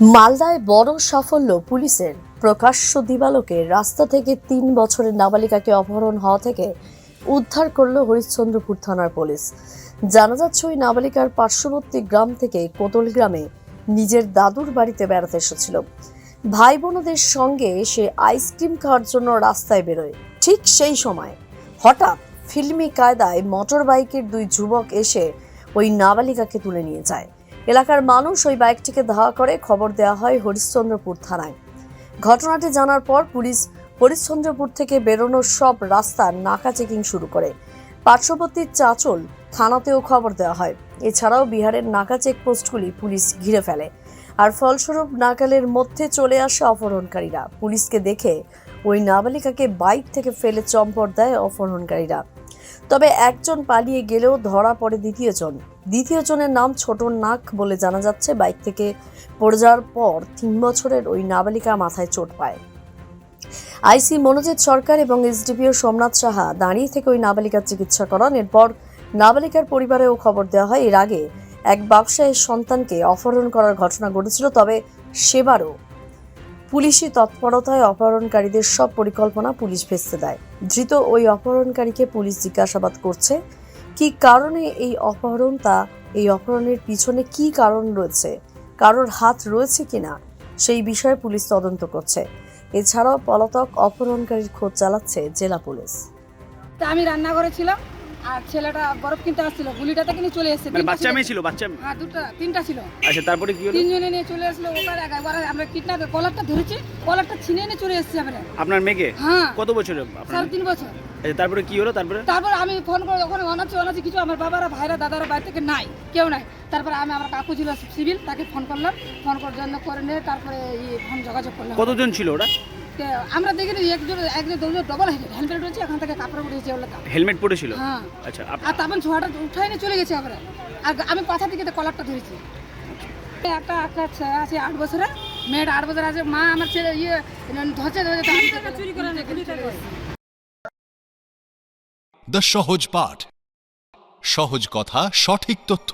মালদায় বড় সাফল্য পুলিশের। প্রকাশ্য দিবালোকে রাস্তা থেকে ৩ বছরের নাবালিকাকে অপহরণ হওয়া থেকে উদ্ধার করল হরিশ্চন্দ্রপুর থানার পুলিশ। জানা যাচ্ছে ওই নাবালিকার পার্শ্ববর্তী গ্রাম থেকে কোতল গ্রামে নিজের দাদুর বাড়িতে বেড়াতে এসেছিল। ভাই বোনদের সঙ্গে সে আইসক্রিম খাওয়ার জন্য রাস্তায় বেরোয়। ঠিক সেই সময় হঠাৎ ফিল্মি কায়দায় মোটর বাইকের 2 যুবক এসে ওই নাবালিকাকে তুলে নিয়ে যায়। এলাকার মানুষ ওই বাইকটিকে ধাওয়া করে খবর দেওয়া হয় হরিশ্চন্দ্রপুর থানায়। ঘটনাটি জানার পর পুলিশ হরিশ্চন্দ্রপুর থেকে বেরোনোর সব রাস্তার নাকা চেকিং শুরু করে। পার্শ্ববর্তী চাঁচল থানাতেও খবর দেওয়া হয়। এছাড়াও বিহারের নাকা চেকপোস্টগুলি পুলিশ ঘিরে ফেলে। আর ফলস্বরূপ নাকালের মধ্যে চলে আসে অপহরণকারীরা। পুলিশকে দেখে ওই নাবালিকাকে বাইক থেকে ফেলে চম্পট দেয় অপহরণকারীরা। তবে একজন পালিয়ে গেলেও ধরা পড়ে দ্বিতীয়জনের নাম ছোট নাক বলে জানা যাচ্ছে। বাইক থেকে পড়ে যাওয়ার পর 3 বছরের ওই নাবালিকা মাথায় চোট পায়। আইসি মনোজিৎ সরকার এবং এসডিপিও সোমনাথ সাহা দাঁড়িয়ে থেকে ওই নাবালিকার চিকিৎসা করান। এরপর নাবালিকার পরিবারেও খবর দেওয়া হয়। এর আগে এক ব্যবসায়ীর সন্তানকে অপহরণ করার ঘটনা ঘটেছিল, তবে সেবারও পুলিশি তৎপরতায় অপহরণকারীদের সব পরিকল্পনা পুলিশ ভেস্তে দেয়। ধৃত ওই অপহরণকারীকে পুলিশ জিজ্ঞাসাবাদ করছে। কি কারণে এই অপহরণ, এই অপহরণের পিছনে কি কারণ রয়েছে, কারোর হাত রয়েছে কিনা, সেই বিষয়ে পুলিশ তদন্ত করছে। এছাড়াও পলাতক অপহরণকারীর খোঁজ চালাচ্ছে জেলা পুলিশ। আমি রান্নাঘরে ছিলাম আর ছেলেটা বরফ কিনতে আসছিল, গুলিটাতে কিনে চলে এসেছে। মানে বাচ্চা মেয়ে ছিল? বাচ্চা হ্যাঁ, তিনটা ছিল। আচ্ছা, তারপরে কি হলো? তিনজনে নিয়ে চলে আসলো। ওখানে একবার আমরা কিডন্যাপের কলারটা ধরেছি, কলারটা ছিনিয়ে নিয়ে চলে এসেছি আমরা। আপনার মেয়েকে? হ্যাঁ। কত বছরের আপনার? 3.5 বছর। আচ্ছা, তারপরে কি হলো? তারপর আমি ফোন করে ওখানে অনাচি কিছু আমার বাবারা ভাইরা দাদারা বাড়ি থেকে নাই, কেউ নাই। তারপরে আমি আমার কাকু ছিল সিভিল, তাকে ফোন করলাম। ফোন করার জন্য করে নিয়ে তারপরে ফোন যোগাযোগ করলাম। কতজন ছিল ওরা? আমরা দেখিনি একজন দুজন ডবল হেলমেট রয়েছে, এখান থেকে কাপড় উঠেছে। হেলমেট পরেছিল? হ্যাঁ। আচ্ছা, আর তারপর ছোঁয়াটা উঠাই নিয়ে চলে গেছে আমরা। আর আমি পাথা দিকে কলারটা ধরেছি। একটা আছে 8 বছরের, মেয়েটা 8 বছর আছে। মা আমার ছেলে ধরছে চুরি করে। দ্য সহজ পাঠ, সহজ কথা, সঠিক তথ্য।